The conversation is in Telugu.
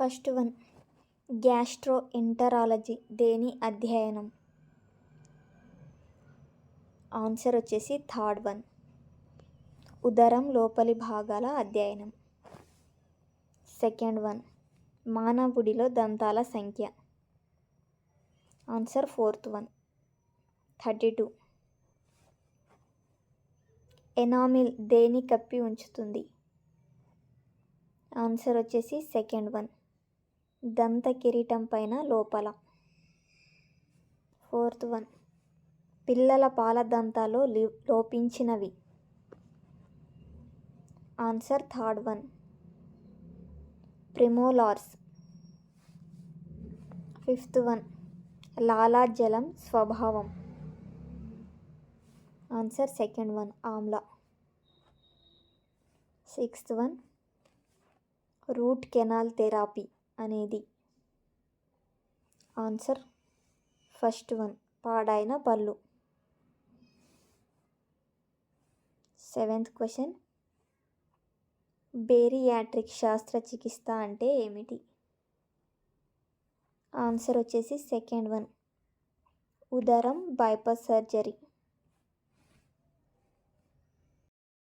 ఫస్ట్ వన్, గ్యాస్ట్రోఎంటరాలజీ దేని అధ్యయనం? ఆన్సర్ వచ్చేసి థర్డ్ వన్, ఉదరం లోపలి భాగాల అధ్యయనం. సెకండ్ వన్, మానవుడిలో దంతాల సంఖ్య. Answer fourth one, 32. ఎనామిల్ దేని కప్పి ఉంచుతుంది? ఆన్సర్ వచ్చేసి సెకండ్ వన్, దంత కిరీటం పైన లోపల. ఫోర్త్ వన్, పిల్లల పాల దంతాలు లోపించినవి. Answer third one, premolars. Fifth one, లాలాజలం స్వభావం. ఆన్సర్ సెకండ్ వన్, ఆమ్ల. Sixth one, root canal therapy అనేది. ఆన్సర్ ఫస్ట్ వన్, పాడైన పళ్ళు. సెవెంత్ క్వశ్చన్, బేరియాట్రిక్ శస్త్రచికిత్స అంటే ఏమిటి? ఆన్సర్ వచ్చేసి సెకండ్ వన్, ఉదరం బైపాస్ సర్జరీ.